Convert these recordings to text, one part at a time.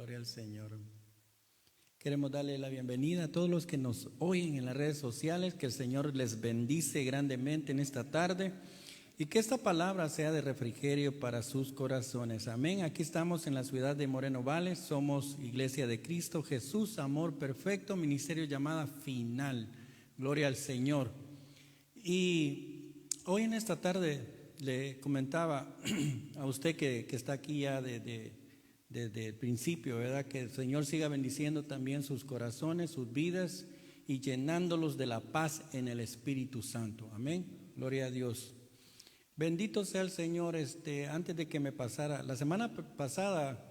Gloria al Señor. Queremos darle la bienvenida a todos los que nos oyen en las redes sociales, que el Señor les bendice grandemente en esta tarde y que esta palabra sea de refrigerio para sus corazones. Amén. Aquí estamos en la ciudad de Moreno Valley, somos Iglesia de Cristo Jesús, Amor Perfecto, Ministerio Llamada Final. Gloria al Señor. Y hoy en esta tarde le comentaba a usted que está aquí ya desde el principio, ¿verdad? Que el Señor siga bendiciendo también sus corazones, sus vidas y llenándolos de la paz en el Espíritu Santo. Amén. Gloria a Dios. Bendito sea el Señor. Antes de que me pasara, la semana pasada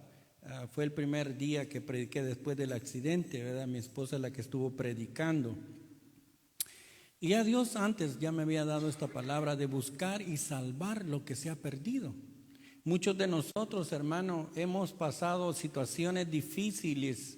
fue el primer día que prediqué después del accidente, ¿verdad? Mi esposa es la que estuvo predicando. Y ya Dios antes ya me había dado esta palabra de buscar y salvar lo que se ha perdido. Muchos de nosotros, hermano, hemos pasado situaciones difíciles,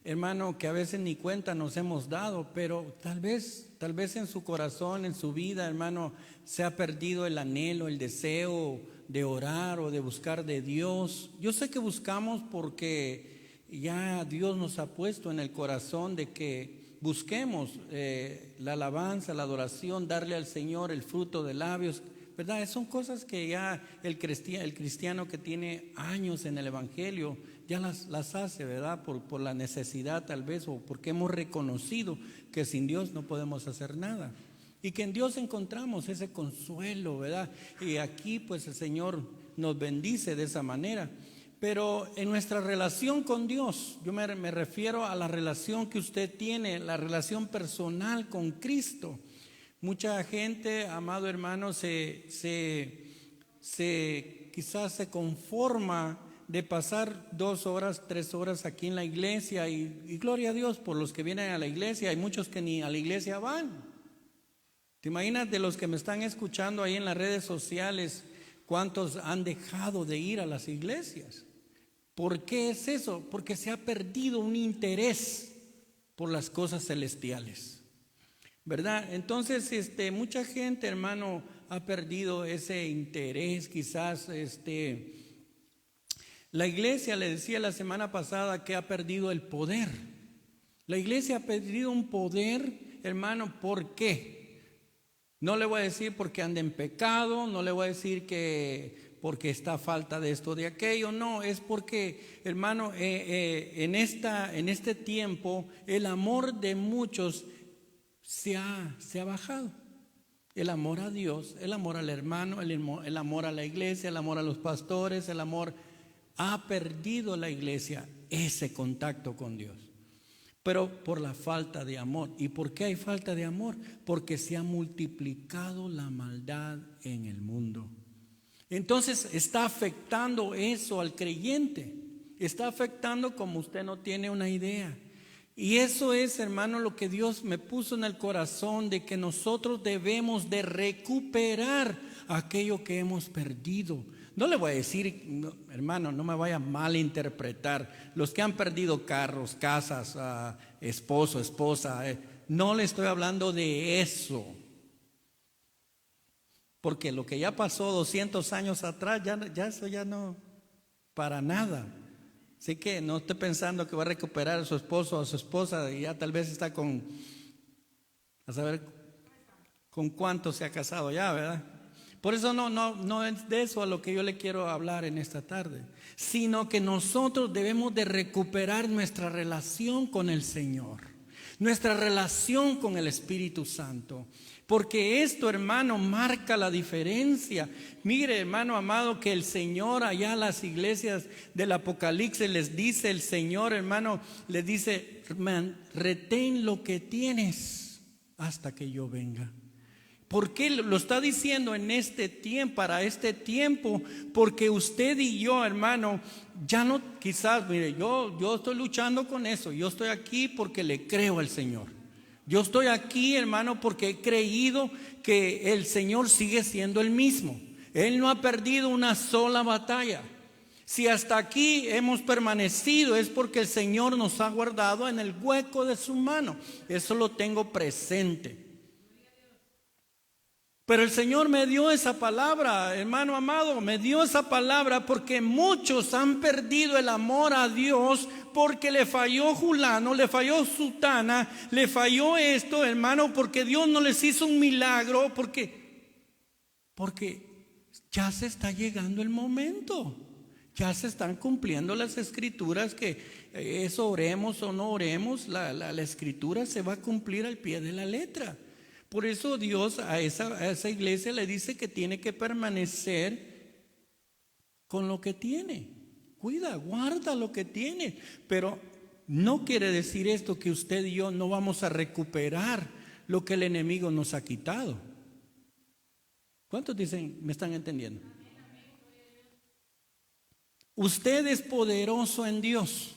hermano, que a veces ni cuenta nos hemos dado, pero tal vez en su corazón, en su vida, hermano, se ha perdido el anhelo, el deseo de orar o de buscar de Dios. Yo sé que buscamos porque ya Dios nos ha puesto en el corazón de que busquemos la alabanza, la adoración, darle al Señor el fruto de labios, ¿verdad? Son cosas que ya el cristiano que tiene años en el Evangelio ya las hace, ¿verdad? Por la necesidad tal vez, o porque hemos reconocido que sin Dios no podemos hacer nada. Y que en Dios encontramos ese consuelo, ¿verdad? Y aquí pues el Señor nos bendice de esa manera. Pero en nuestra relación con Dios, yo me refiero a la relación que usted tiene, la relación personal con Cristo. Mucha gente, amado hermano, quizás se conforma de pasar 2 horas, 3 horas aquí en la iglesia y gloria a Dios por los que vienen a la iglesia. Hay muchos que ni a la iglesia van. ¿Te imaginas de los que me están escuchando ahí en las redes sociales cuántos han dejado de ir a las iglesias? ¿Por qué es eso? Porque se ha perdido un interés por las cosas celestiales, ¿verdad? Entonces, mucha gente, hermano, ha perdido ese interés. Quizás, la iglesia, le decía la semana pasada, que ha perdido el poder. La iglesia ha perdido un poder, hermano. ¿Por qué? No le voy a decir porque anda en pecado, no le voy a decir que porque está a falta de esto, de aquello. No, es porque, hermano, en este tiempo el amor de muchos se ha bajado. El amor a Dios, el amor al hermano, el amor a la iglesia, el amor a los pastores, el amor ha perdido la iglesia ese contacto con Dios. Pero por la falta de amor. ¿Y por qué hay falta de amor? Porque se ha multiplicado la maldad en el mundo. Entonces está afectando eso al creyente. Está afectando como usted no tiene una idea. Y eso es, hermano, lo que Dios me puso en el corazón, de que nosotros debemos de recuperar aquello que hemos perdido. No le voy a decir, no, hermano, no me vaya a malinterpretar. Los que han perdido carros, casas, esposo, esposa, no le estoy hablando de eso. Porque lo que ya pasó 200 años atrás, ya eso ya no, para nada. Así que no esté pensando que va a recuperar a su esposo o a su esposa y ya tal vez está a saber con cuánto se ha casado ya, ¿verdad? Por eso no es de eso a lo que yo le quiero hablar en esta tarde, sino que nosotros debemos de recuperar nuestra relación con el Señor, nuestra relación con el Espíritu Santo. Porque esto, hermano, marca la diferencia. Mire, hermano amado, que el Señor allá a las iglesias del Apocalipsis les dice, el Señor, hermano, les dice: retén lo que tienes hasta que yo venga. ¿Por qué lo está diciendo en este tiempo, para este tiempo? Porque usted y yo, hermano, ya no, quizás, mire, yo estoy luchando con eso. Yo estoy aquí porque le creo al Señor. Yo estoy aquí, hermano, porque he creído que el Señor sigue siendo el mismo. Él no ha perdido una sola batalla. Si hasta aquí hemos permanecido es porque el Señor nos ha guardado en el hueco de su mano. Eso lo tengo presente. Pero el Señor me dio esa palabra, hermano amado, me dio esa palabra porque muchos han perdido el amor a Dios porque le falló fulano, le falló sutana, le falló esto, hermano, porque Dios no les hizo un milagro, porque ya se está llegando el momento. Ya se están cumpliendo las escrituras que eso oremos o no oremos, la escritura se va a cumplir al pie de la letra. Por eso Dios a esa iglesia le dice que tiene que permanecer con lo que tiene. Cuida, guarda lo que tiene. Pero no quiere decir esto que usted y yo no vamos a recuperar lo que el enemigo nos ha quitado. ¿Cuántos dicen, me están entendiendo? Usted es poderoso en Dios.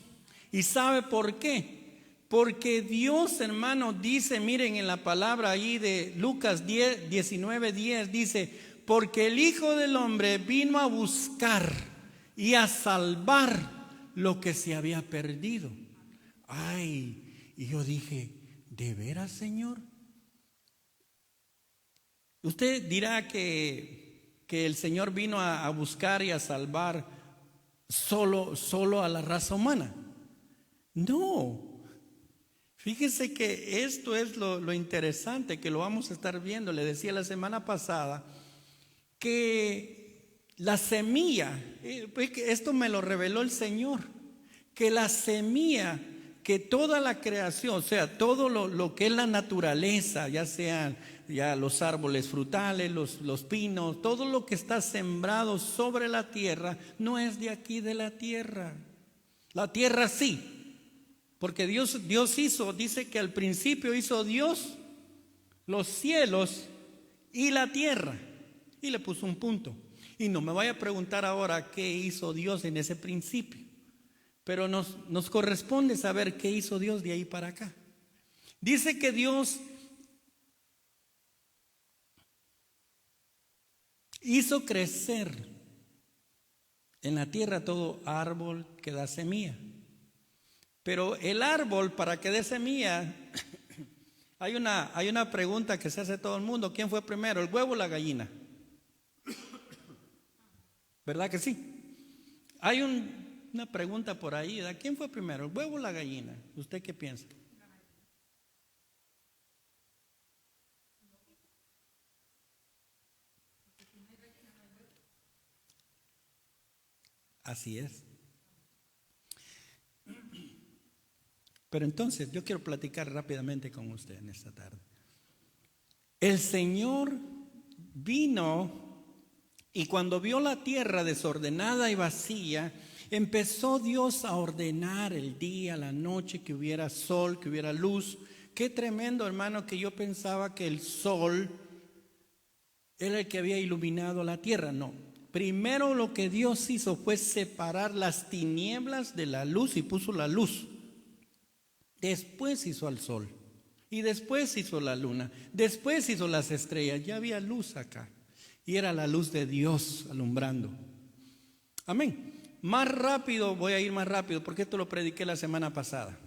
¿Y sabe por qué? Porque Dios, hermano, dice, miren en la palabra ahí de Lucas 19:10, dice, porque el Hijo del Hombre vino a buscar y a salvar lo que se había perdido. Ay, y yo dije, ¿de veras, Señor? Usted dirá que el Señor vino a buscar y a salvar solo a la raza humana. No. Fíjese que esto es lo interesante, que lo vamos a estar viendo. Le decía la semana pasada que la semilla, esto me lo reveló el Señor, que la semilla, que toda la creación, o sea, todo lo que es la naturaleza, ya sean ya los árboles frutales, los pinos, todo lo que está sembrado sobre la tierra, no es de aquí de la tierra. La tierra sí. Porque Dios hizo, dice que al principio hizo Dios los cielos y la tierra. Y le puso un punto. Y no me vaya a preguntar ahora qué hizo Dios en ese principio. Pero nos corresponde saber qué hizo Dios de ahí para acá. Dice que Dios hizo crecer en la tierra todo árbol que da semilla. Pero el árbol, para que dé semilla, hay una pregunta que se hace todo el mundo. ¿Quién fue primero, el huevo o la gallina? ¿Verdad que sí? Hay una pregunta por ahí, ¿verdad? ¿Quién fue primero, el huevo o la gallina? ¿Usted qué piensa? Así es. Pero entonces yo quiero platicar rápidamente con usted en esta tarde. El Señor vino y cuando vio la tierra desordenada y vacía, empezó Dios a ordenar el día, la noche, que hubiera sol, que hubiera luz. Qué tremendo, hermano, que yo pensaba que el sol era el que había iluminado la tierra. No, primero lo que Dios hizo fue separar las tinieblas de la luz y puso la luz. Después hizo al sol y después hizo la luna, después hizo las estrellas. Ya había luz acá y era la luz de Dios alumbrando. Amén. Más rápido, voy a ir más rápido porque esto lo prediqué la semana pasada.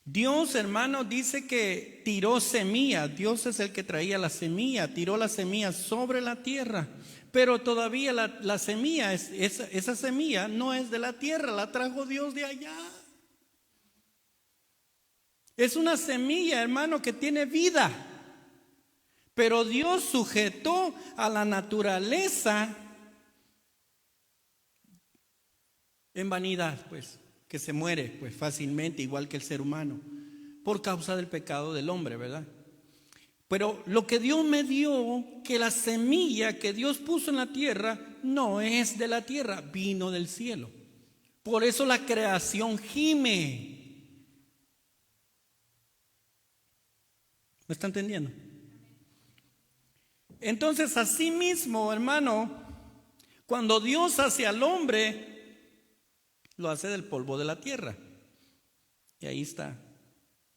Dios, hermano, dice que tiró semilla. Dios es el que traía la semilla, tiró la semilla sobre la tierra. Pero todavía la semilla, esa semilla no es de la tierra, la trajo Dios de allá. Es una semilla, hermano, que tiene vida. Pero Dios sujetó a la naturaleza en vanidad, pues, que se muere pues fácilmente, igual que el ser humano, por causa del pecado del hombre, ¿verdad? Pero lo que Dios me dio, que la semilla que Dios puso en la tierra no es de la tierra, vino del cielo. Por eso la creación gime. ¿Me está entendiendo? Entonces, así mismo, hermano, cuando Dios hace al hombre, lo hace del polvo de la tierra. Y ahí está,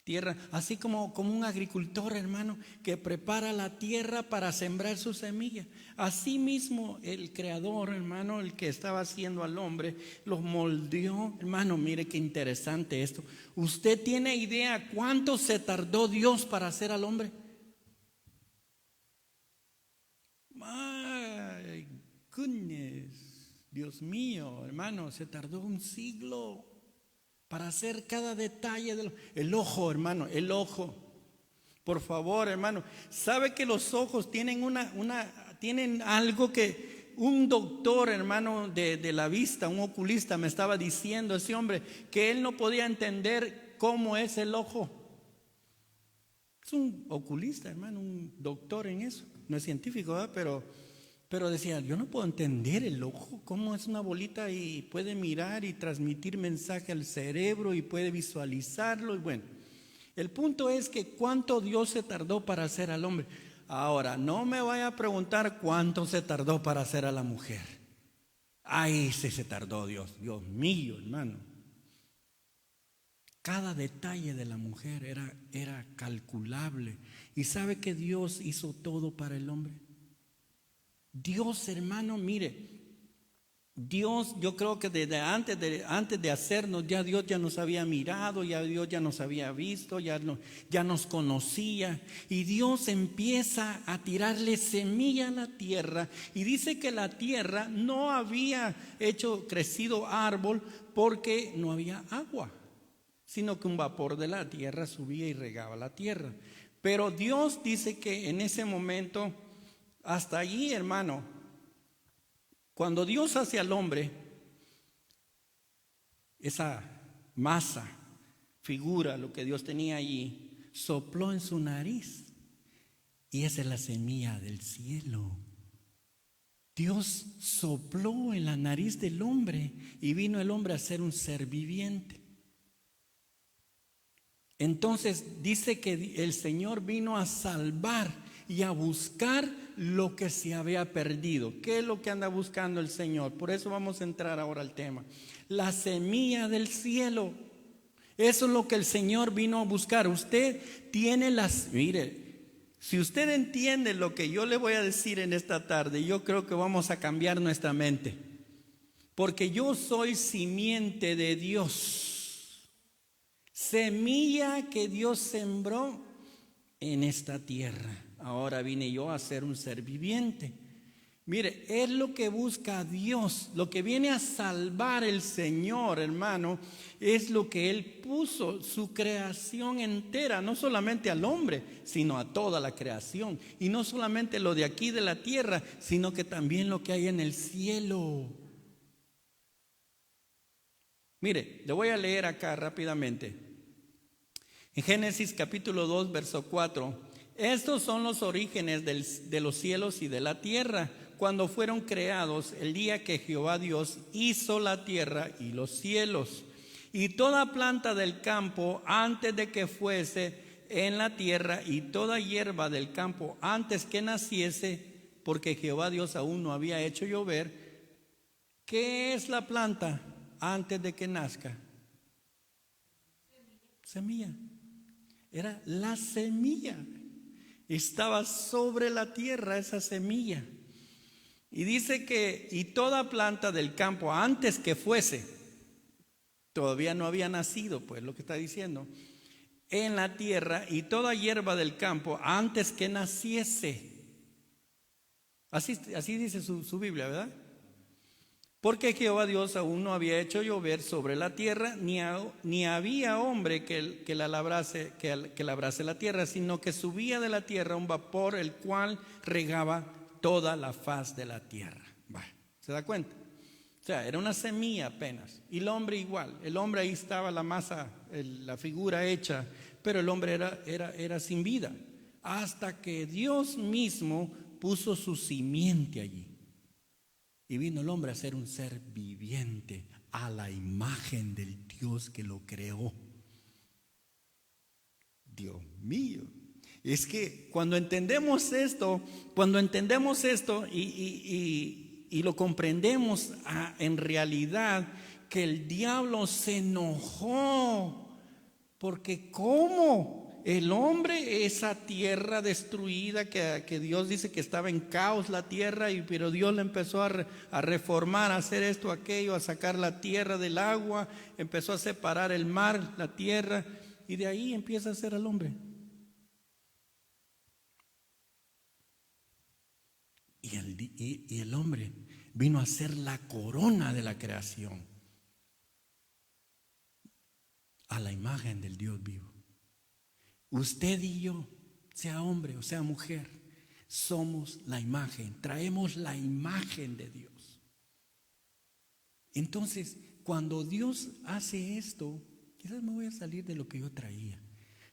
tierra. Así como un agricultor, hermano, que prepara la tierra para sembrar su semilla. Así mismo el Creador, hermano, el que estaba haciendo al hombre, los moldeó. Hermano, mire qué interesante esto. ¿Usted tiene idea cuánto se tardó Dios para hacer al hombre? My goodness, Dios mío, hermano, se tardó un siglo para hacer cada detalle el ojo, hermano, el ojo. Por favor, hermano, ¿sabe que los ojos tienen tienen algo que un doctor, hermano, de la vista, un oculista me estaba diciendo, ese hombre, que él no podía entender cómo es el ojo? Es un oculista, hermano, un doctor en eso. No es científico, ¿verdad? Pero decía, yo no puedo entender el ojo, cómo es una bolita y puede mirar y transmitir mensaje al cerebro y puede visualizarlo. Y bueno, el punto es que cuánto Dios se tardó para hacer al hombre. Ahora, no me vaya a preguntar cuánto se tardó para hacer a la mujer. Ay, sí se tardó Dios mío, hermano. Cada detalle de la mujer era calculable. ¿Y sabe que Dios hizo todo para el hombre? Dios, hermano, mire, Dios, yo creo que desde antes de hacernos, ya Dios ya nos había mirado, ya Dios ya nos había visto, ya nos conocía. Y Dios empieza a tirarle semilla a la tierra. Y dice que la tierra no había crecido árbol porque no había agua, sino que un vapor de la tierra subía y regaba la tierra. Pero Dios dice que en ese momento, hasta allí, hermano, cuando Dios hace al hombre, esa masa, figura, lo que Dios tenía allí, sopló en su nariz, y esa es la semilla del cielo. Dios sopló en la nariz del hombre y vino el hombre a ser un ser viviente. Entonces dice que el Señor vino a salvar y a buscar lo que se había perdido. ¿Qué es lo que anda buscando el Señor? Por eso vamos a entrar ahora al tema. La semilla del cielo. Eso es lo que el Señor vino a buscar. Usted tiene mire, si usted entiende lo que yo le voy a decir en esta tarde, yo creo que vamos a cambiar nuestra mente. Porque yo soy simiente de Dios. Semilla que Dios sembró en esta tierra. Ahora vine yo a ser un ser viviente. Mire, es lo que busca Dios, lo que viene a salvar el Señor, hermano, es lo que Él puso, su creación entera, no solamente al hombre, sino a toda la creación. Y no solamente lo de aquí de la tierra, sino que también lo que hay en el cielo. Mire, le voy a leer acá rápidamente. En Génesis capítulo 2, verso 4. Estos son los orígenes de los cielos y de la tierra, cuando fueron creados el día que Jehová Dios hizo la tierra y los cielos. Y toda planta del campo antes de que fuese en la tierra, y toda hierba del campo antes que naciese, porque Jehová Dios aún no había hecho llover. ¿Qué es la planta antes de que nazca? Semilla. Era la semilla. Estaba sobre la tierra esa semilla. Y dice que, y toda planta del campo antes que fuese, todavía no había nacido, pues lo que está diciendo, en la tierra, y toda hierba del campo antes que naciese. Así dice su Biblia, ¿verdad? Porque Jehová Dios aún no había hecho llover sobre la tierra, ni había hombre que labrase la tierra, sino que subía de la tierra un vapor, el cual regaba toda la faz de la tierra. Bueno, ¿se da cuenta? O sea, era una semilla apenas. Y el hombre igual. El hombre, ahí estaba la masa, la figura hecha, pero el hombre era sin vida. Hasta que Dios mismo puso su simiente allí. Y vino el hombre a ser un ser viviente a la imagen del Dios que lo creó. Dios mío. Es que cuando entendemos esto y lo comprendemos en realidad, que el diablo se enojó. Porque ¿cómo? El hombre, esa tierra destruida que Dios dice que estaba en caos la tierra, pero Dios le empezó a reformar, a hacer esto, aquello, a sacar la tierra del agua, empezó a separar el mar, la tierra, y de ahí empieza a ser el hombre. y el hombre vino a ser la corona de la creación, a la imagen del Dios vivo. Usted y yo, sea hombre o sea mujer, somos la imagen, traemos la imagen de Dios. Entonces, cuando Dios hace esto, quizás me voy a salir de lo que yo traía,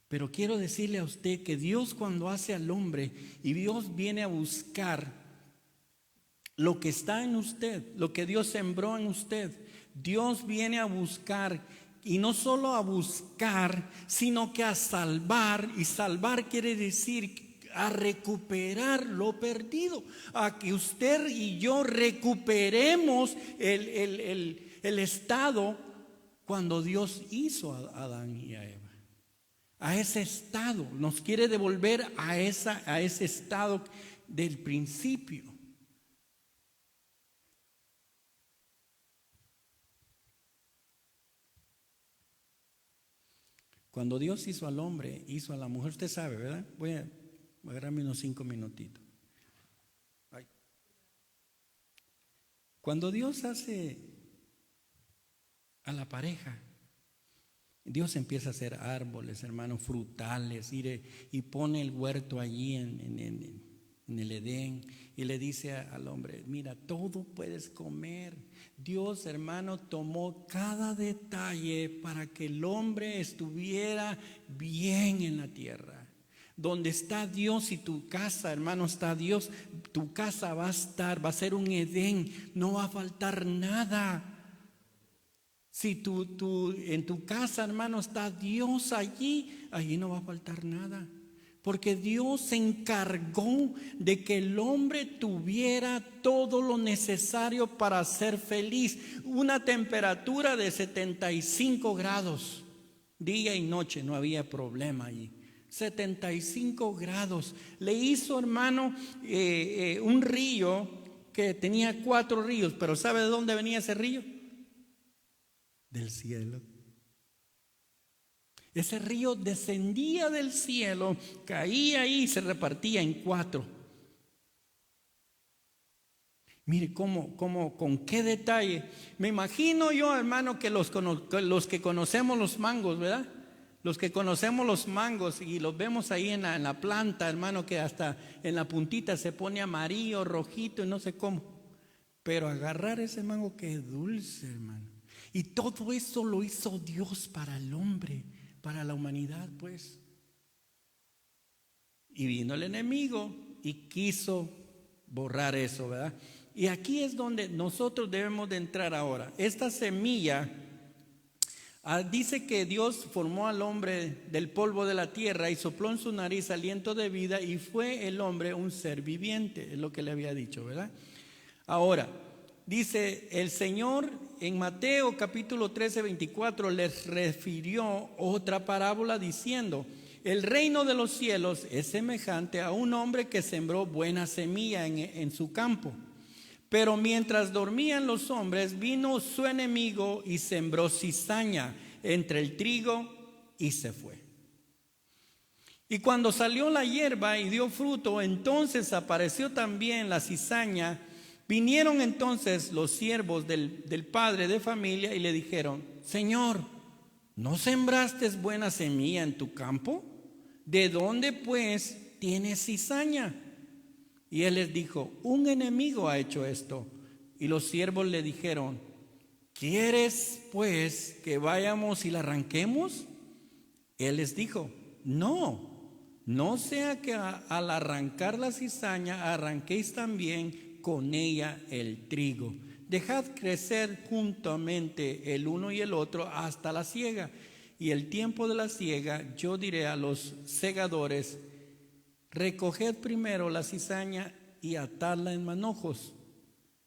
pero quiero decirle a usted que Dios, cuando hace al hombre y Dios viene a buscar lo que está en usted, lo que Dios sembró en usted, Dios viene a buscar, y no solo a buscar, sino que a salvar. Y salvar quiere decir a recuperar lo perdido, a que usted y yo recuperemos el estado cuando Dios hizo a Adán y a Eva. A ese estado, nos quiere devolver a ese estado del principio. Cuando Dios hizo al hombre, hizo a la mujer, usted sabe, ¿verdad? Voy a agarrarme unos 5 minutitos. Cuando Dios hace a la pareja, Dios empieza a hacer árboles, hermanos, frutales, y pone el huerto allí en el Edén, y le dice al hombre: mira, todo puedes comer. Dios, hermano, tomó cada detalle para que el hombre estuviera bien en la tierra. Donde está Dios y tu casa, hermano, está Dios, tu casa va a ser un Edén, no va a faltar nada. Si en tu casa, hermano, está Dios allí no va a faltar nada. Porque Dios se encargó de que el hombre tuviera todo lo necesario para ser feliz. Una temperatura de 75 grados, día y noche, no había problema allí. 75 grados. Le hizo, hermano, un río que tenía 4 ríos. Pero ¿sabe de dónde venía ese río? Del cielo. Ese río descendía del cielo, caía ahí y se repartía en 4. Mire con qué detalle. Me imagino yo, hermano, que los que conocemos los mangos, ¿verdad? Los que conocemos los mangos y los vemos ahí en la planta, hermano, que hasta en la puntita se pone amarillo, rojito y no sé cómo. Pero agarrar ese mango que es dulce, hermano. Y todo eso lo hizo Dios para el hombre, para la humanidad, pues. Y vino el enemigo y quiso borrar eso, ¿verdad? Y aquí es donde nosotros debemos de entrar ahora. Esta semilla dice que Dios formó al hombre del polvo de la tierra y sopló en su nariz aliento de vida, y fue el hombre un ser viviente, es lo que le había dicho, ¿verdad? Ahora, dice el Señor en Mateo capítulo 13, 24, les refirió otra parábola diciendo: el reino de los cielos es semejante a un hombre que sembró buena semilla en su campo. Pero mientras dormían los hombres, vino su enemigo y sembró cizaña entre el trigo y se fue. Y cuando salió la hierba y dio fruto, entonces apareció también la cizaña. Vinieron entonces los siervos del padre de familia y le dijeron: Señor, ¿no sembraste buena semilla en tu campo? ¿De dónde pues tienes cizaña? Y él les dijo: un enemigo ha hecho esto. Y los siervos le dijeron: ¿quieres pues que vayamos y la arranquemos? Él les dijo: no sea que al arrancar la cizaña arranquéis también con ella el trigo. Dejad crecer juntamente el uno y el otro hasta la siega. Y el tiempo de la siega, yo diré a los segadores: recoged primero la cizaña y atadla en manojos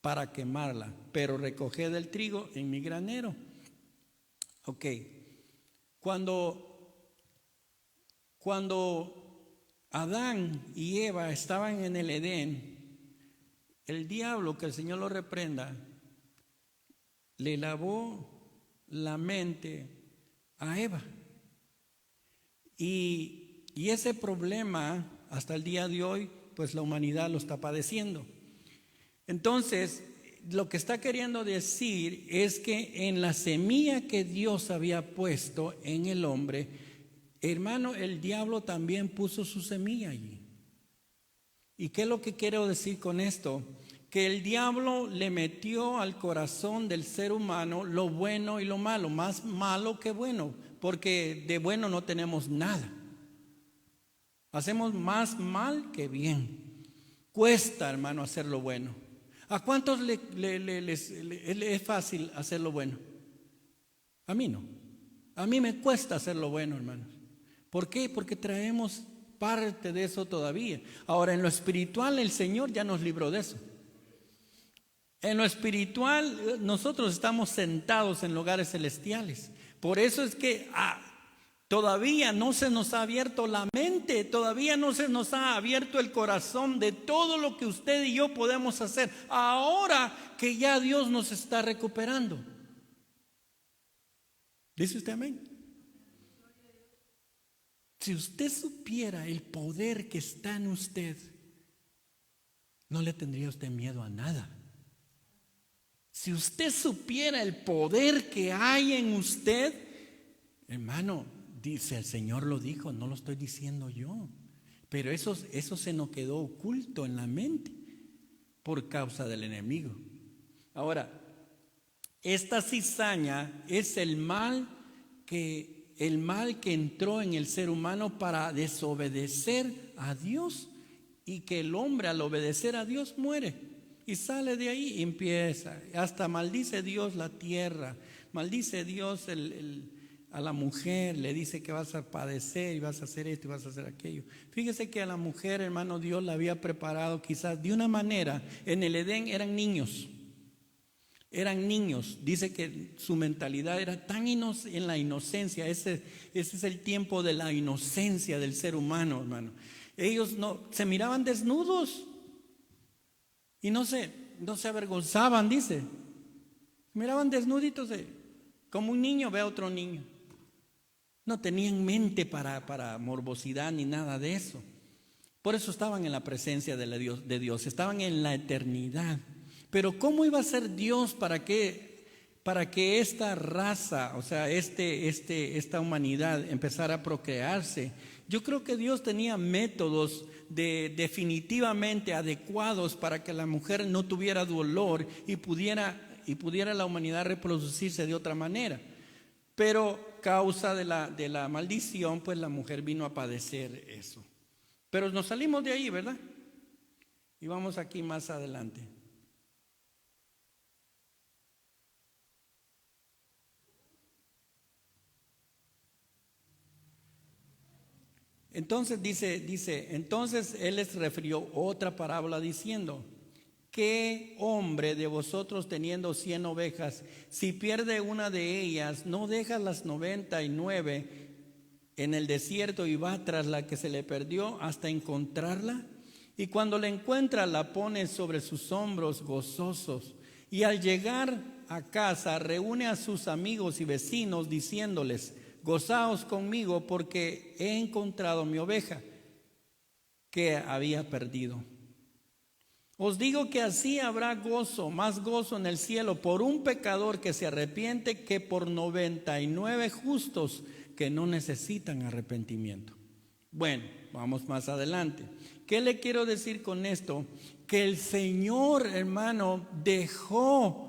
para quemarla, pero recoged el trigo en mi granero. Ok, cuando Adán y Eva estaban en el Edén, el diablo, que el Señor lo reprenda, le lavó la mente a Eva. Y ese problema, hasta el día de hoy, pues la humanidad lo está padeciendo. Entonces, lo que está queriendo decir es que en la semilla que Dios había puesto en el hombre, hermano, el diablo también puso su semilla allí. ¿Y qué es lo que quiero decir con esto? Que el diablo le metió al corazón del ser humano lo bueno y lo malo, más malo que bueno, porque de bueno no tenemos nada. Hacemos más mal que bien. Cuesta, hermano, hacer lo bueno. ¿A cuántos les es fácil hacer lo bueno? A mí no. A mí me cuesta hacer lo bueno, hermanos. ¿Por qué? Porque traemos parte de eso todavía. Ahora, en lo espiritual el Señor ya nos libró de eso. En lo espiritual nosotros estamos sentados en lugares celestiales. Por eso es que todavía no se nos ha abierto la mente, todavía no se nos ha abierto el corazón de todo lo que usted y yo podemos hacer. Ahora que ya Dios nos está recuperando. ¿Dice usted amén? Si usted supiera el poder que está en usted, no le tendría usted miedo a nada. Si usted supiera el poder que hay en usted, hermano, dice el Señor lo dijo, no lo estoy diciendo yo, pero eso se nos quedó oculto en la mente por causa del enemigo. Ahora, esta cizaña es el mal que entró en el ser humano para desobedecer a Dios, y que el hombre al obedecer a Dios muere. Y sale de ahí y empieza, hasta maldice Dios la tierra, maldice Dios a la mujer, le dice que vas a padecer y vas a hacer esto y vas a hacer aquello. Fíjese que a la mujer, hermano, Dios la había preparado quizás de una manera. En el Edén eran niños, dice que su mentalidad era tan en la inocencia. Ese es el tiempo de la inocencia del ser humano, hermano. Ellos se miraban desnudos y no se avergonzaban, dice. Miraban desnuditos, como un niño ve a otro niño. No tenían mente para morbosidad ni nada de eso. Por eso estaban en la presencia de Dios, estaban en la eternidad. Pero ¿cómo iba a ser Dios para que esta raza, o sea, esta humanidad empezara a procrearse? Yo creo que Dios tenía métodos definitivamente adecuados para que la mujer no tuviera dolor y pudiera la humanidad reproducirse de otra manera. Pero causa de la maldición, pues la mujer vino a padecer eso. Pero nos salimos de ahí, ¿verdad? Y vamos aquí más adelante. Entonces entonces él les refirió otra parábola diciendo: ¿qué hombre de vosotros teniendo 100 ovejas, si pierde una de ellas, no deja las 99 en el desierto y va tras la que se le perdió hasta encontrarla? Y cuando la encuentra, la pone sobre sus hombros gozosos, y al llegar a casa reúne a sus amigos y vecinos diciéndoles: gozaos conmigo porque he encontrado mi oveja que había perdido. Os digo que así habrá más gozo en el cielo por un pecador que se arrepiente que por 99 justos que no necesitan arrepentimiento. Bueno, vamos más adelante. ¿Qué le quiero decir con esto? Que el Señor, hermano, dejó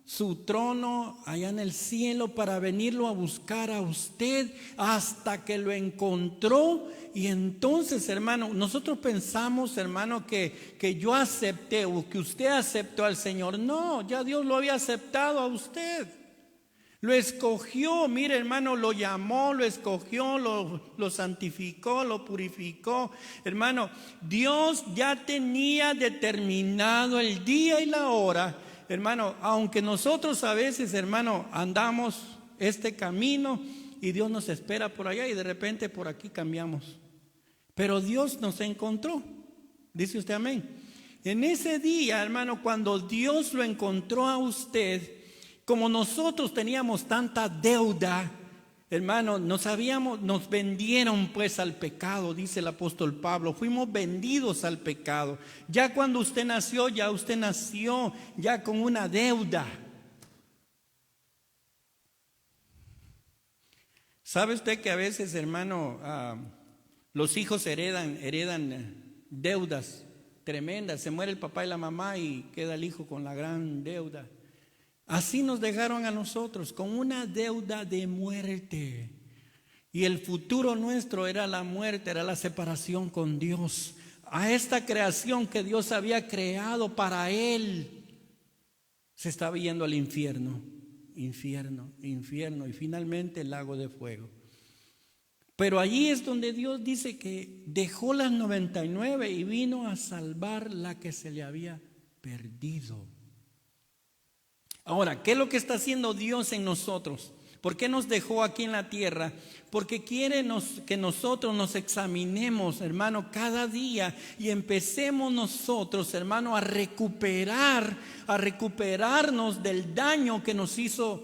su trono allá en el cielo para venirlo a buscar a usted hasta que lo encontró. Y entonces, hermano, nosotros pensamos, hermano, que yo acepté o que usted aceptó al Señor. No, ya Dios lo había aceptado a usted. Lo escogió, mire, hermano, lo llamó, lo escogió, lo santificó, lo purificó. Hermano, Dios ya tenía determinado el día y la hora. Hermano, aunque nosotros a veces, hermano, andamos este camino y Dios nos espera por allá y de repente por aquí cambiamos. Pero Dios nos encontró. ¿Dice usted amén? En ese día, hermano, cuando Dios lo encontró a usted, como nosotros teníamos tanta deuda, Hermano, nos vendieron pues al pecado, dice el apóstol Pablo. Fuimos vendidos al pecado. Ya cuando usted nació ya con una deuda. ¿Sabe usted que a veces, hermano, los hijos heredan deudas tremendas? Se muere el papá y la mamá y queda el hijo con la gran deuda. Así nos dejaron a nosotros, con una deuda de muerte. Y el futuro nuestro era la muerte, era la separación con Dios. A esta creación que Dios había creado para Él, se estaba yendo al infierno, infierno, infierno y finalmente el lago de fuego. Pero allí es donde Dios dice que dejó las 99 y vino a salvar la que se le había perdido. Ahora, ¿qué es lo que está haciendo Dios en nosotros? ¿Por qué nos dejó aquí en la tierra? Porque quiere que nosotros nos examinemos, hermano, cada día y empecemos nosotros, hermano, a recuperarnos del daño que nos hizo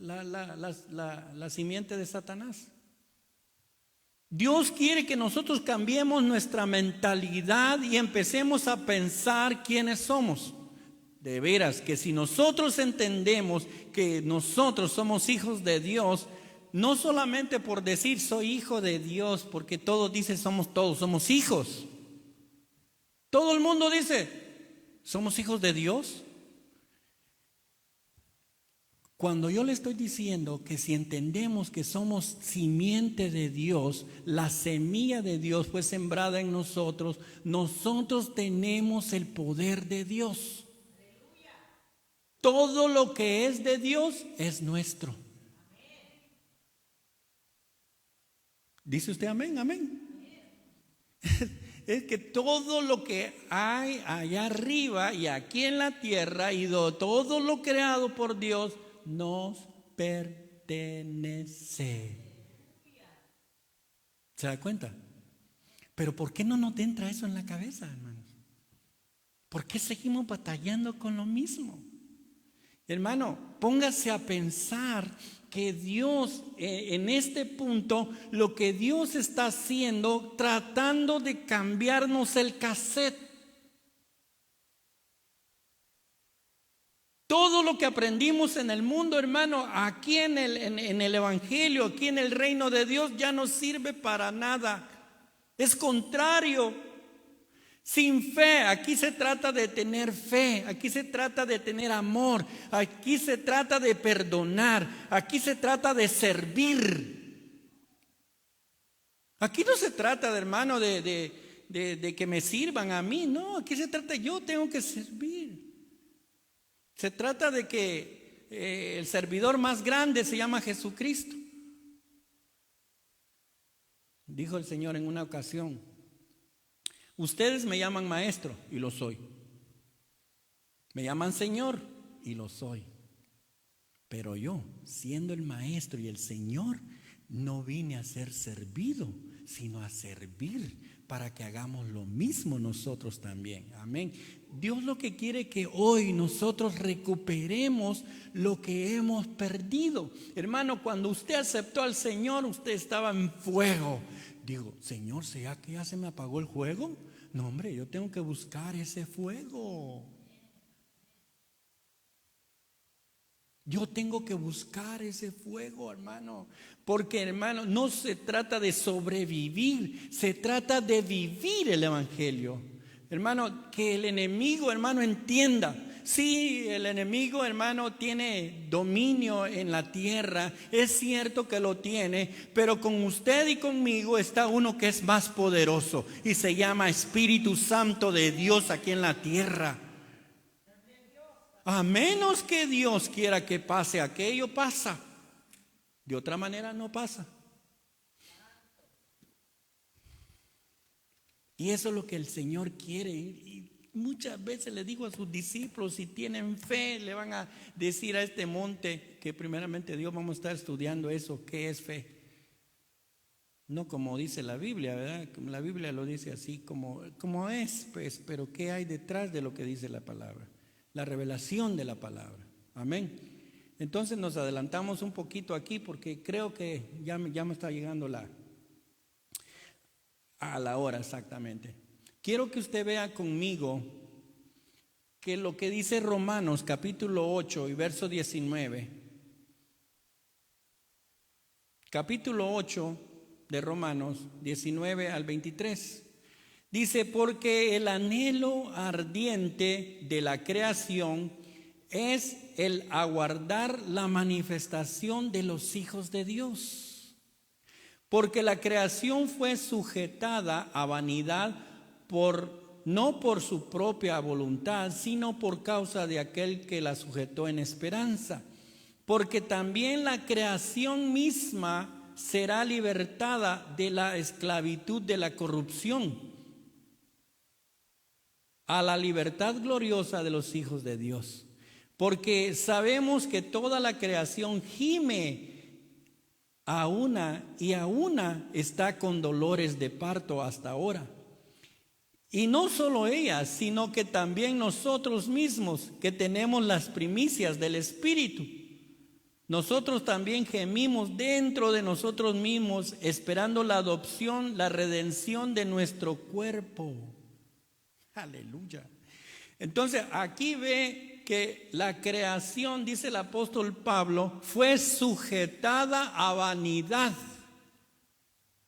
la simiente de Satanás. Dios quiere que nosotros cambiemos nuestra mentalidad y empecemos a pensar quiénes somos. De veras, que si nosotros entendemos que nosotros somos hijos de Dios, no solamente por decir soy hijo de Dios, porque todos dicen somos hijos. Todo el mundo dice, somos hijos de Dios. Cuando yo le estoy diciendo que si entendemos que somos simiente de Dios, la semilla de Dios fue sembrada en nosotros, nosotros tenemos el poder de Dios. Todo lo que es de Dios es nuestro. ¿Dice usted amén? Amén. Es que todo lo que hay allá arriba y aquí en la tierra y todo lo creado por Dios nos pertenece. ¿Se da cuenta? Pero ¿por qué no nos entra eso en la cabeza, hermanos? ¿Por qué seguimos batallando con lo mismo? Hermano, póngase a pensar que Dios, en este punto, lo que Dios está haciendo, tratando de cambiarnos el cassette. Todo lo que aprendimos en el mundo, hermano, aquí en el Evangelio, aquí en el reino de Dios, ya no sirve para nada. Es contrario. Sin fe, aquí se trata de tener fe, aquí se trata de tener amor, aquí se trata de perdonar, aquí se trata de servir. Aquí no se trata, hermano, de que me sirvan a mí, no, aquí se trata yo tengo que servir. Se trata de que el servidor más grande se llama Jesucristo. Dijo el Señor en una ocasión: ustedes me llaman maestro y lo soy. Me llaman Señor y lo soy. Pero yo, siendo el maestro y el Señor, no vine a ser servido, sino a servir para que hagamos lo mismo nosotros también. Amén. Dios lo que quiere que hoy nosotros recuperemos lo que hemos perdido. Hermano, cuando usted aceptó al Señor, usted estaba en fuego. Digo, Señor, ¿será que ya se me apagó el fuego? No, hombre, yo tengo que buscar ese fuego. Yo tengo que buscar ese fuego, hermano. Porque, hermano, no se trata de sobrevivir, se trata de vivir el Evangelio. Hermano, que el enemigo, hermano, entienda. Sí, el enemigo, hermano, tiene dominio en la tierra. Es cierto que lo tiene, pero con usted y conmigo está uno que es más poderoso y se llama Espíritu Santo de Dios aquí en la tierra. A menos que Dios quiera que pase aquello, pasa. De otra manera no pasa. Y eso es lo que el Señor quiere. Y muchas veces le digo a sus discípulos, si tienen fe, le van a decir a este monte, que primeramente Dios, vamos a estar estudiando eso, ¿qué es fe? No como dice la Biblia, ¿verdad? Como la Biblia lo dice así, como es, pues, pero ¿qué hay detrás de lo que dice la palabra? La revelación de la palabra. Amén. Entonces nos adelantamos un poquito aquí porque creo que ya me está llegando a la hora exactamente. Quiero que usted vea conmigo que lo que dice Romanos capítulo 8 y verso 19. Capítulo 8 de Romanos 19 al 23. Dice, porque el anhelo ardiente de la creación es el aguardar la manifestación de los hijos de Dios. Porque la creación fue sujetada a vanidad no por su propia voluntad, sino por causa de aquel que la sujetó en esperanza. Porque también la creación misma será libertada de la esclavitud de la corrupción a la libertad gloriosa de los hijos de Dios. Porque sabemos que toda la creación gime a una está con dolores de parto hasta ahora. Y no solo ella, sino que también nosotros mismos que tenemos las primicias del Espíritu. Nosotros también gemimos dentro de nosotros mismos, esperando la adopción, la redención de nuestro cuerpo. Aleluya. Entonces aquí ve que la creación, dice el apóstol Pablo, fue sujetada a vanidad.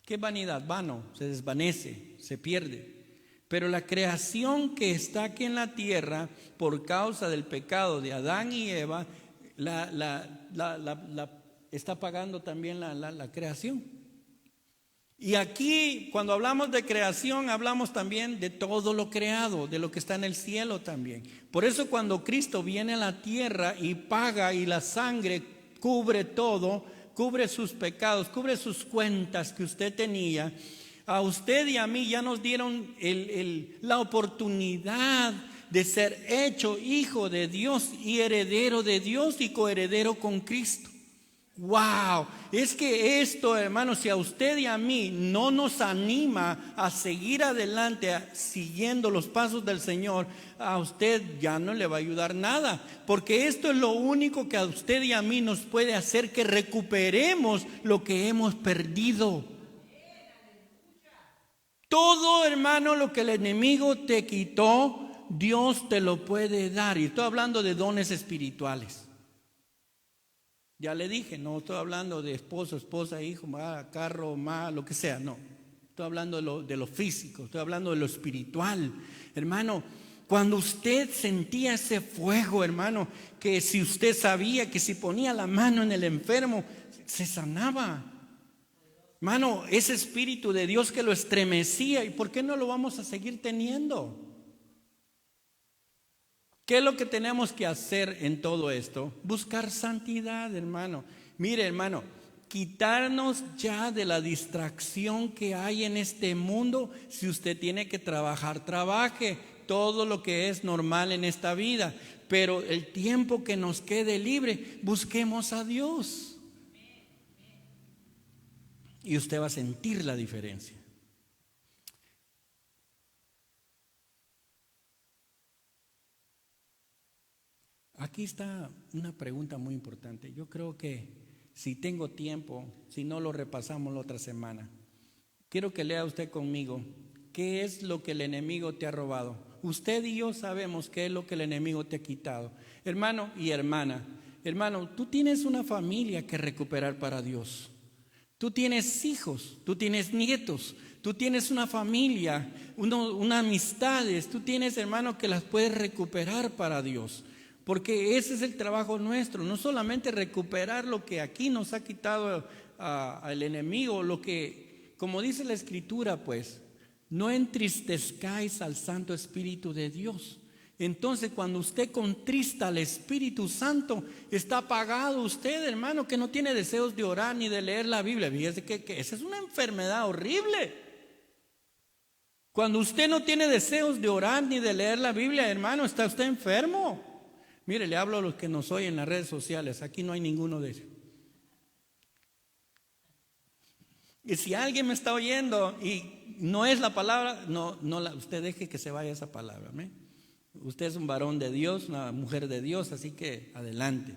¿Qué vanidad? Vano, se desvanece, se pierde. Pero la creación que está aquí en la tierra por causa del pecado de Adán y Eva, está pagando también la creación. Y aquí cuando hablamos de creación hablamos también de todo lo creado, de lo que está en el cielo también. Por eso cuando Cristo viene a la tierra y paga y la sangre cubre todo, cubre sus pecados, cubre sus cuentas que usted tenía, a usted y a mí ya nos dieron la oportunidad de ser hecho hijo de Dios y heredero de Dios y coheredero con Cristo. Wow, es que esto, hermanos, si a usted y a mí no nos anima a seguir adelante siguiendo los pasos del Señor, a usted ya no le va a ayudar nada, porque esto es lo único que a usted y a mí nos puede hacer que recuperemos lo que hemos perdido. Todo, hermano, lo que el enemigo te quitó, Dios te lo puede dar. Y estoy hablando de dones espirituales. Ya le dije, no estoy hablando de esposo, esposa, hijo, carro, lo que sea, no. Estoy hablando de lo físico, estoy hablando de lo espiritual. Hermano, cuando usted sentía ese fuego, hermano, que si usted sabía que si ponía la mano en el enfermo, se sanaba. Hermano, ese espíritu de Dios que lo estremecía, ¿y por qué no lo vamos a seguir teniendo? ¿Qué es lo que tenemos que hacer en todo esto? Buscar santidad, hermano. Mire, hermano, quitarnos ya de la distracción que hay en este mundo. Si usted tiene que trabajar, trabaje todo lo que es normal en esta vida. Pero el tiempo que nos quede libre, busquemos a Dios. Y usted va a sentir la diferencia. Aquí está una pregunta muy importante. Yo creo que si tengo tiempo, si no lo repasamos la otra semana, quiero que lea usted conmigo qué es lo que el enemigo te ha robado. Usted y yo sabemos qué es lo que el enemigo te ha quitado. Hermano y hermana, hermano, tú tienes una familia que recuperar para Dios. Tú tienes hijos, tú tienes nietos, tú tienes una familia, unas amistades, tú tienes, hermano, que las puedes recuperar para Dios. Porque ese es el trabajo nuestro, no solamente recuperar lo que aquí nos ha quitado al enemigo, lo que, como dice la Escritura, pues, no entristezcáis al Santo Espíritu de Dios. Entonces, cuando usted contrista al Espíritu Santo, está apagado usted, hermano, que no tiene deseos de orar ni de leer la Biblia. Fíjese que esa es una enfermedad horrible. Cuando usted no tiene deseos de orar ni de leer la Biblia, hermano, está usted enfermo. Mire, le hablo a los que nos oyen en las redes sociales. Aquí no hay ninguno de ellos. Y si alguien me está oyendo y no es la palabra, usted deje que se vaya esa palabra. Usted es un varón de Dios, una mujer de Dios, así que adelante.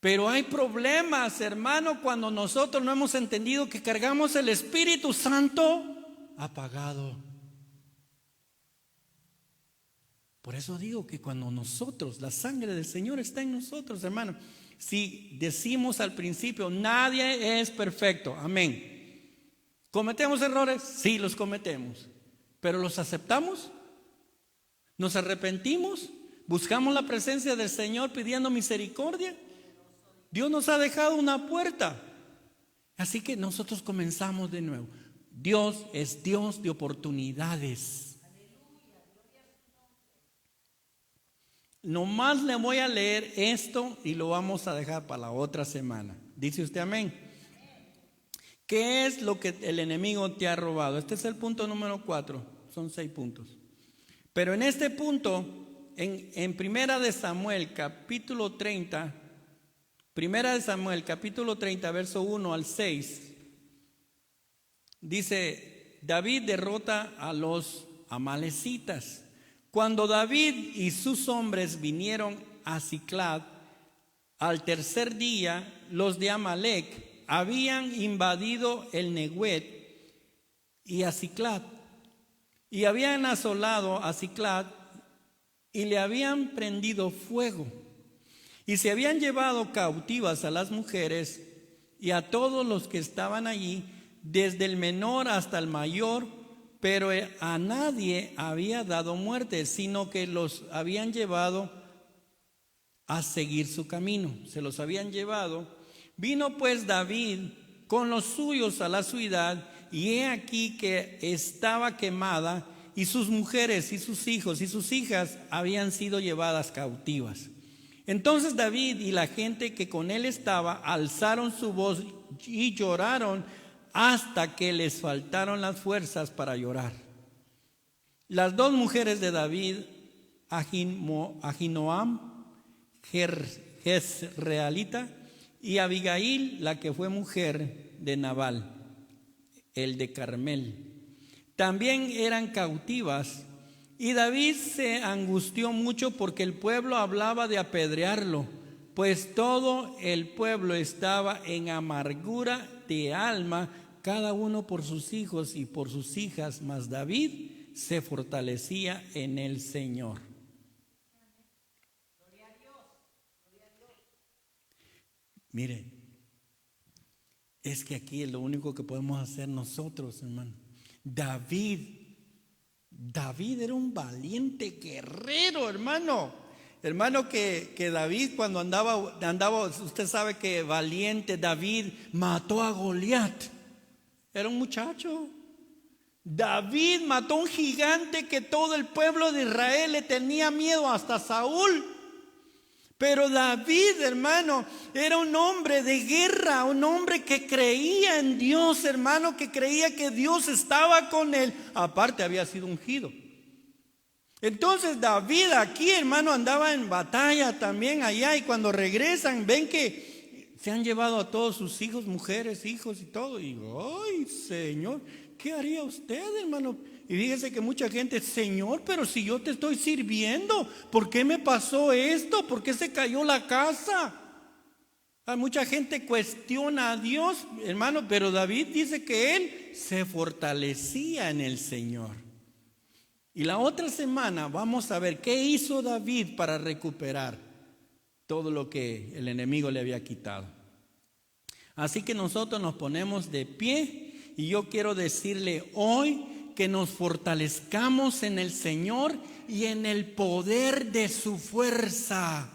Pero hay problemas, hermano, cuando nosotros no hemos entendido que cargamos el Espíritu Santo apagado. Por eso digo que cuando nosotros, la sangre del Señor está en nosotros, hermano. Si decimos al principio, nadie es perfecto, amén. ¿Cometemos errores? Sí, los cometemos. ¿Pero los aceptamos? ¿Nos arrepentimos? ¿Buscamos la presencia del Señor pidiendo misericordia? Dios nos ha dejado una puerta. Así que nosotros comenzamos de nuevo. Dios es Dios de oportunidades. Nomás le voy a leer esto y lo vamos a dejar para la otra semana. ¿Dice usted amén? ¿Qué es lo que el enemigo te ha robado? Este es el punto número 4. Son 6 puntos. Pero en este punto, en Primera de Samuel, capítulo 30, Primera de Samuel, capítulo 30, verso 1 al 6, dice, David derrota a los amalecitas. Cuando David y sus hombres vinieron a Siclag, al tercer día, los de Amalec habían invadido el Neguet y a Siclag, y habían asolado a Siclag y le habían prendido fuego, y se habían llevado cautivas a las mujeres y a todos los que estaban allí, desde el menor hasta el mayor, pero a nadie había dado muerte, sino que los habían llevado a seguir su camino. Se los habían llevado. Vino pues David con los suyos a la ciudad, y he aquí que estaba quemada, y sus mujeres y sus hijos y sus hijas habían sido llevadas cautivas. Entonces David y la gente que con él estaba alzaron su voz y lloraron hasta que les faltaron las fuerzas para llorar. Las 2 mujeres de David, Ahinoam, Jezreelita, y Abigail, la que fue mujer de Nabal, el de Carmel, también eran cautivas. Y David se angustió mucho porque el pueblo hablaba de apedrearlo, pues todo el pueblo estaba en amargura de alma, cada uno por sus hijos y por sus hijas, mas David se fortalecía en el Señor. Gloria a Dios, gloria a Dios. Mire, es que aquí es lo único que podemos hacer nosotros, hermano. David era un valiente guerrero, hermano. Hermano, que David cuando andaba, usted sabe que valiente David mató a Goliat. Era un muchacho. David mató a un gigante que todo el pueblo de Israel le tenía miedo, hasta Saúl. Pero David, hermano, era un hombre de guerra, un hombre que creía en Dios, hermano, que creía que Dios estaba con él. Aparte había sido ungido. Entonces David aquí, hermano, andaba en batalla también allá, y cuando regresan ven que se han llevado a todos sus hijos, mujeres, hijos y todo. Y ay, Señor, ¿qué haría usted, hermano? Y fíjese que mucha gente, Señor, pero si yo te estoy sirviendo, ¿por qué me pasó esto? ¿Por qué se cayó la casa? Hay mucha gente cuestiona a Dios, hermano, pero David dice que él se fortalecía en el Señor. Y la otra semana vamos a ver qué hizo David para recuperar todo lo que el enemigo le había quitado. Así que nosotros nos ponemos de pie, y yo quiero decirle hoy que nos fortalezcamos en el Señor y en el poder de su fuerza,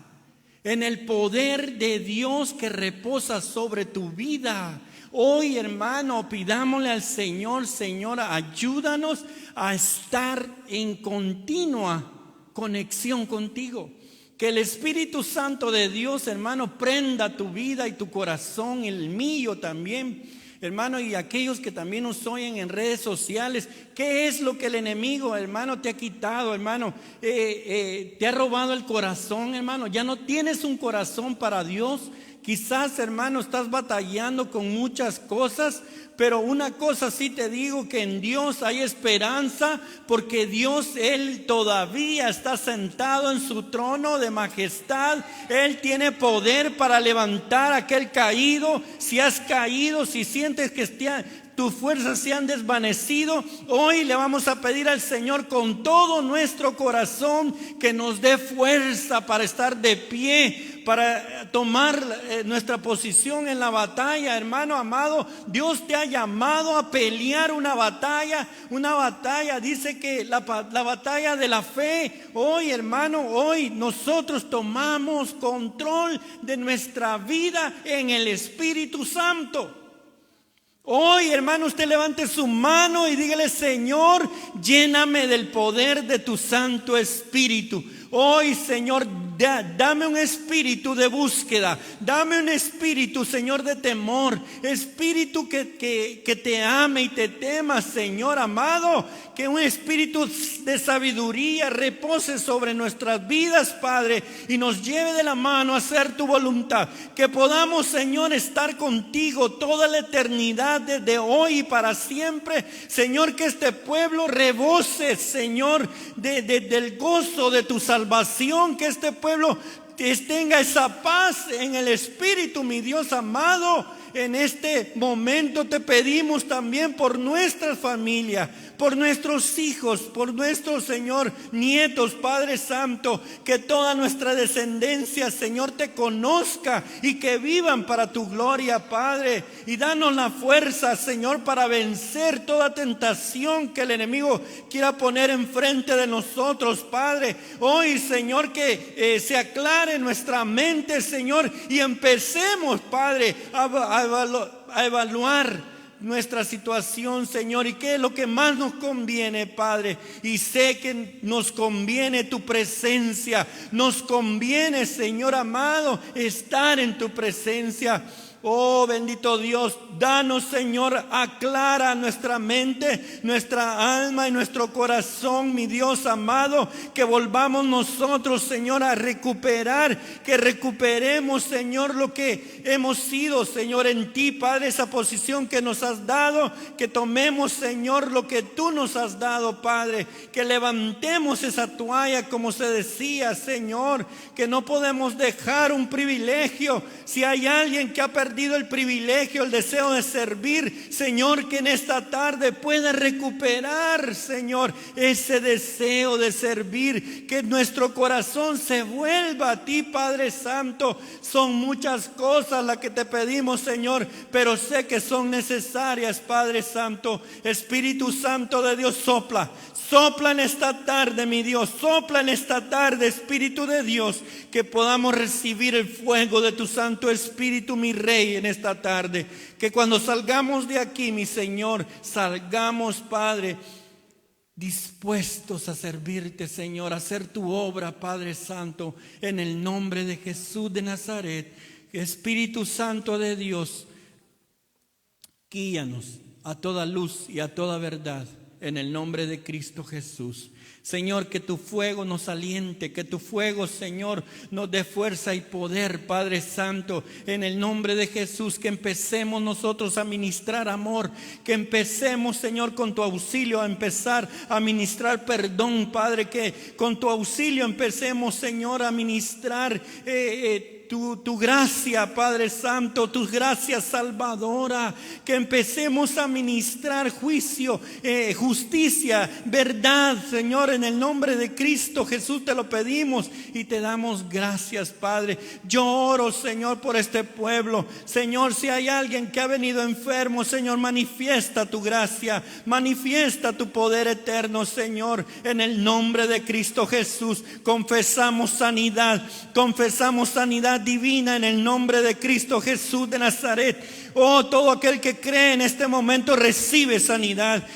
en el poder de Dios que reposa sobre tu vida. Hoy, hermano, pidámosle al Señor: Señora, ayúdanos a estar en continua conexión contigo. Que el Espíritu Santo de Dios, hermano, prenda tu vida y tu corazón, el mío también, hermano, y aquellos que también nos oyen en redes sociales. ¿Qué es lo que el enemigo, hermano, te ha quitado, hermano? Te ha robado el corazón, hermano. Ya no tienes un corazón para Dios. Quizás, hermano, estás batallando con muchas cosas, pero una cosa sí te digo, que en Dios hay esperanza, porque Dios, Él todavía está sentado en su trono de majestad. Él tiene poder para levantar a aquel caído. Si has caído, si sientes que tus fuerzas se han desvanecido, hoy le vamos a pedir al Señor con todo nuestro corazón que nos dé fuerza para estar de pie, para tomar nuestra posición en la batalla. Hermano amado, Dios te ha llamado a pelear una batalla, dice que la batalla de la fe. Hoy, hermano, hoy nosotros tomamos control de nuestra vida en el Espíritu Santo. Hoy, hermano, usted levante su mano y dígale: Señor, lléname del poder de tu Santo Espíritu. Hoy, Señor, dame un espíritu de búsqueda, dame un espíritu, Señor, de temor, espíritu que te ame y te tema, Señor amado, que un espíritu de sabiduría repose sobre nuestras vidas, Padre, y nos lleve de la mano a hacer tu voluntad, que podamos, Señor, estar contigo toda la eternidad, desde hoy y para siempre. Señor, que este pueblo rebose, Señor, del gozo de tu salvación, que este pueblo tenga esa paz en el Espíritu, mi Dios amado. En este momento te pedimos también por nuestras familias, por nuestros hijos, por nuestros, Señor, nietos, Padre Santo, que toda nuestra descendencia, Señor, te conozca y que vivan para tu gloria, Padre. Y danos la fuerza, Señor, para vencer toda tentación que el enemigo quiera poner enfrente de nosotros, Padre. Hoy, Señor, que se aclare nuestra mente, Señor, y empecemos, Padre, a evaluar nuestra situación, Señor, y qué es lo que más nos conviene, Padre. Y sé que nos conviene tu presencia, nos conviene, Señor amado, estar en tu presencia. Oh, bendito Dios, danos, Señor, aclara nuestra mente, nuestra alma y nuestro corazón, mi Dios amado, que volvamos nosotros, Señor, a recuperar, que recuperemos, Señor, lo que hemos sido, Señor, en ti, Padre, esa posición que nos has dado, que tomemos, Señor, lo que tú nos has dado, Padre, que levantemos esa toalla, como se decía, Señor, que no podemos dejar un privilegio. Si hay alguien que ha perdido el privilegio, el deseo de servir, Señor, que en esta tarde pueda recuperar, Señor, ese deseo de servir, que nuestro corazón se vuelva a ti, Padre Santo. Son muchas cosas las que te pedimos, Señor, pero sé que son necesarias, Padre Santo. Espíritu Santo de Dios, sopla en esta tarde, mi Dios, sopla en esta tarde, Espíritu de Dios, que podamos recibir el fuego de tu Santo Espíritu, mi Rey, en esta tarde. Que cuando salgamos de aquí, mi Señor, salgamos, Padre, dispuestos a servirte, Señor, a hacer tu obra, Padre Santo, en el nombre de Jesús de Nazaret. Espíritu Santo de Dios, guíanos a toda luz y a toda verdad, en el nombre de Cristo Jesús. Señor, que tu fuego nos aliente, que tu fuego, Señor, nos dé fuerza y poder, Padre Santo, en el nombre de Jesús. Que empecemos nosotros a ministrar amor, que empecemos, Señor, con tu auxilio a empezar a ministrar perdón, Padre, que con tu auxilio empecemos, Señor, a ministrar tu gracia, Padre Santo, tu gracia salvadora. Que empecemos a ministrar juicio, justicia, verdad, Señor, en el nombre de Cristo Jesús te lo pedimos y te damos gracias, Padre. Yo oro, Señor, por este pueblo. Señor, si hay alguien que ha venido enfermo, Señor, manifiesta tu gracia, manifiesta tu poder eterno, Señor, en el nombre de Cristo Jesús. Confesamos sanidad divina en el nombre de Cristo Jesús de Nazaret. Oh, todo aquel que cree en este momento reciba sanidad.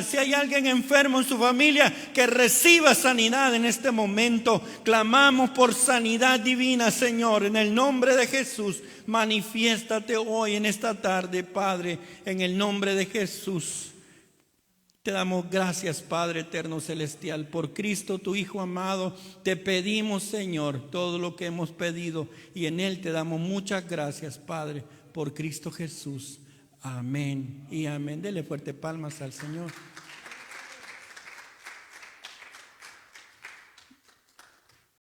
Si hay alguien enfermo en su familia, que reciba sanidad en este momento. Clamamos por sanidad divina, Señor, en el nombre de Jesús. Manifiéstate hoy en esta tarde, Padre, en el nombre de Jesús. Te damos gracias, Padre eterno celestial, por Cristo, tu Hijo amado. Te pedimos, Señor, todo lo que hemos pedido, y en Él te damos muchas gracias, Padre, por Cristo Jesús. Amén y amén. Dele fuerte palmas al Señor.